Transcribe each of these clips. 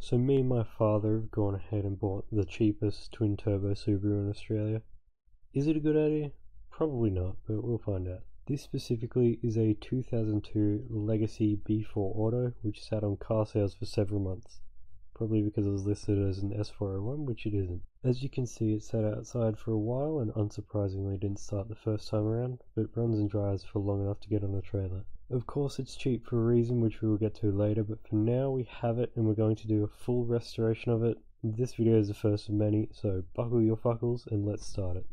So me and my father have gone ahead and bought the cheapest twin-turbo Subaru in Australia. Is it a good idea? Probably not, but we'll find out. This specifically is a 2002 Legacy B4 Auto, which sat on car sales for several months. Probably because it was listed as an S401, which it isn't. As you can see, it sat outside for a while and unsurprisingly didn't start the first time around, but runs and drives for long enough to get on a trailer. Of course it's cheap for a reason which we will get to later, but for now we have it and we're going to do a full restoration of it. This video is the first of many, so buckle your fuckles and let's start it.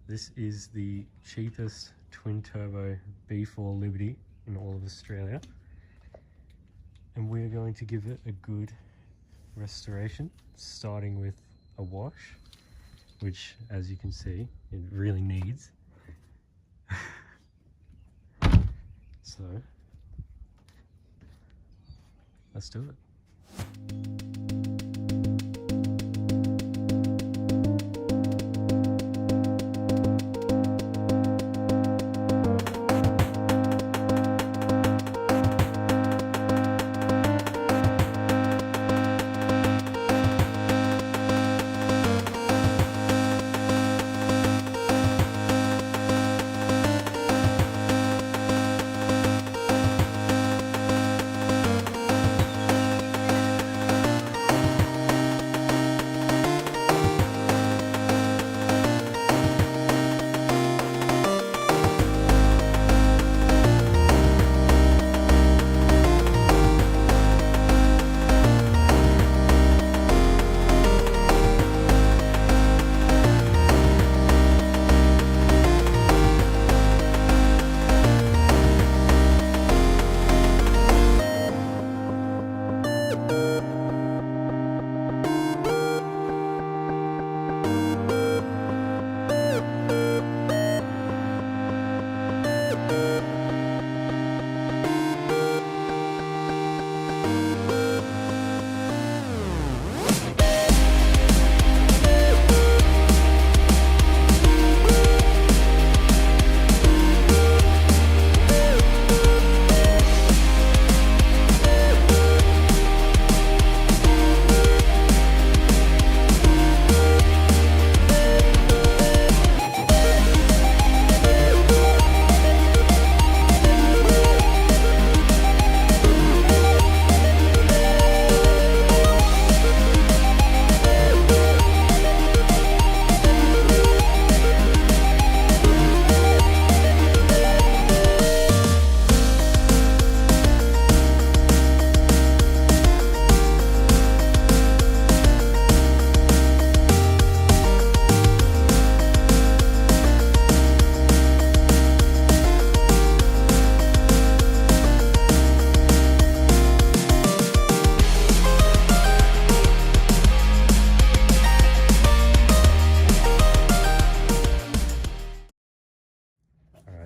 This is the cheapest twin-turbo B4 Liberty in all of Australia, and we're going to give it a good restoration, starting with a wash, which, as you can see, it really needs. So let's do it.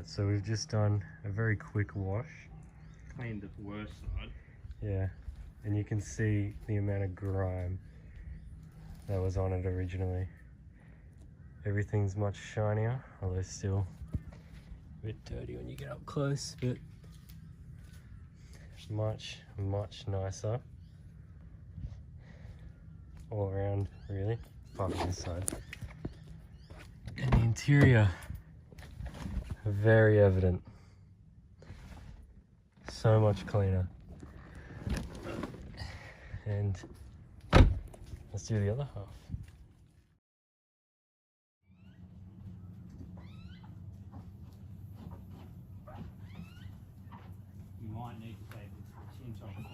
So we've just done a very quick wash. Cleaned the worst side. Yeah, and you can see the amount of grime that was on it originally. Everything's much shinier, although still a bit dirty when you get up close, but much nicer all around, really, apart from this side. And the interior, very evident. So much cleaner. And let's do the other half. You might need to take this hinge off on that.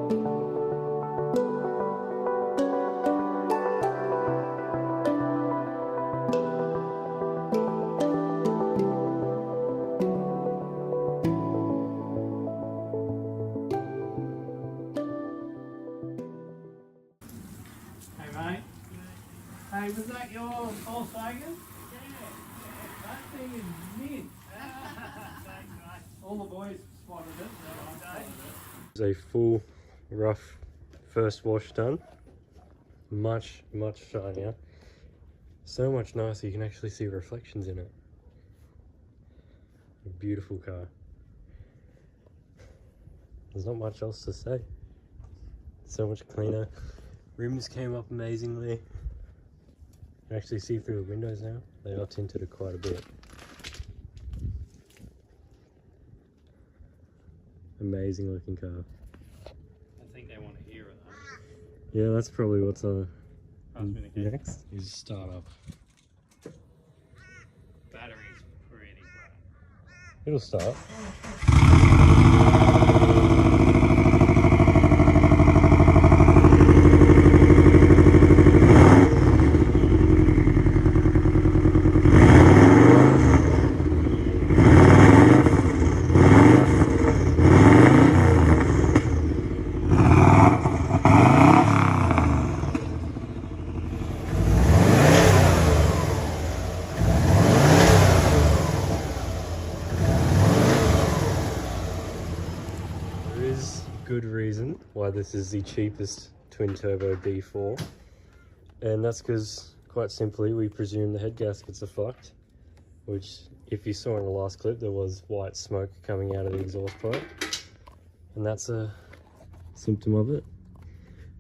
Hey mate. Hey, was that your Volkswagen? Yeah. That thing is mint. All the boys spotted it. It's a full rough first wash done. Much shinier. So much nicer, you can actually see reflections in it. A beautiful car. There's not much else to say. So much cleaner. Rims came up amazingly. You can actually see through the windows now. They are tinted quite a bit. Amazing looking car. I think they want to hear it though. Yeah, that's probably what's Pass me the key. next. Is start up. Battery's pretty flat. It'll start. Good reason why this is the cheapest twin turbo B4, and that's because quite simply we presume the head gaskets are fucked, which if you saw in the last clip there was white smoke coming out of the exhaust pipe, and that's a symptom of it.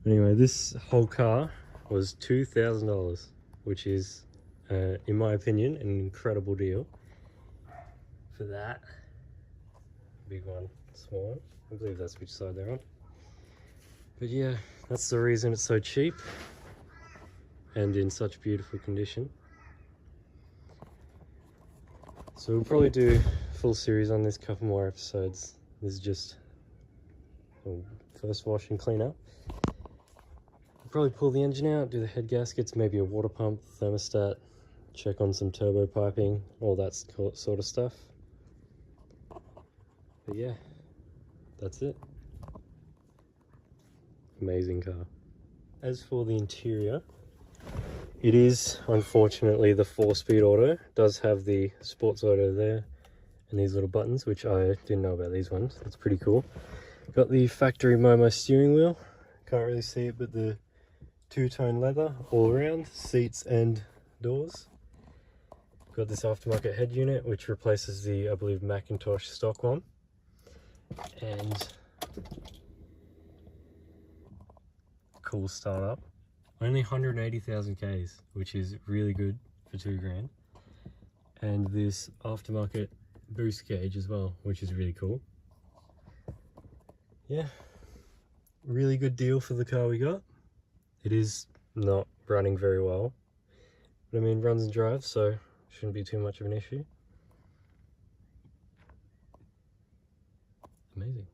Anyway, this whole car was $2,000, which is in my opinion an incredible deal for that big one, small one. I believe that's which side they're on. But yeah, that's the reason it's so cheap and in such beautiful condition. So we'll probably do a full series on this, couple more episodes. This is just a first wash and clean up. We'll probably pull the engine out, do the head gaskets, maybe a water pump, thermostat, check on some turbo piping, all that sort of stuff. But yeah, that's it. Amazing car. As for the interior, it is unfortunately the 4-speed auto. It does have the sports auto there and these little buttons, which I didn't know about these ones. That's pretty cool. Got the factory Momo steering wheel. Can't really see it, but the two-tone leather all around, seats and doors. Got this aftermarket head unit, which replaces the, I believe, Macintosh stock one. And cool startup. Only 180,000 Ks, which is really good for $2,000. And this aftermarket boost gauge as well, which is really cool. Yeah, really good deal for the car we got. It is not running very well, but I mean, runs and drives, so shouldn't be too much of an issue. Amazing.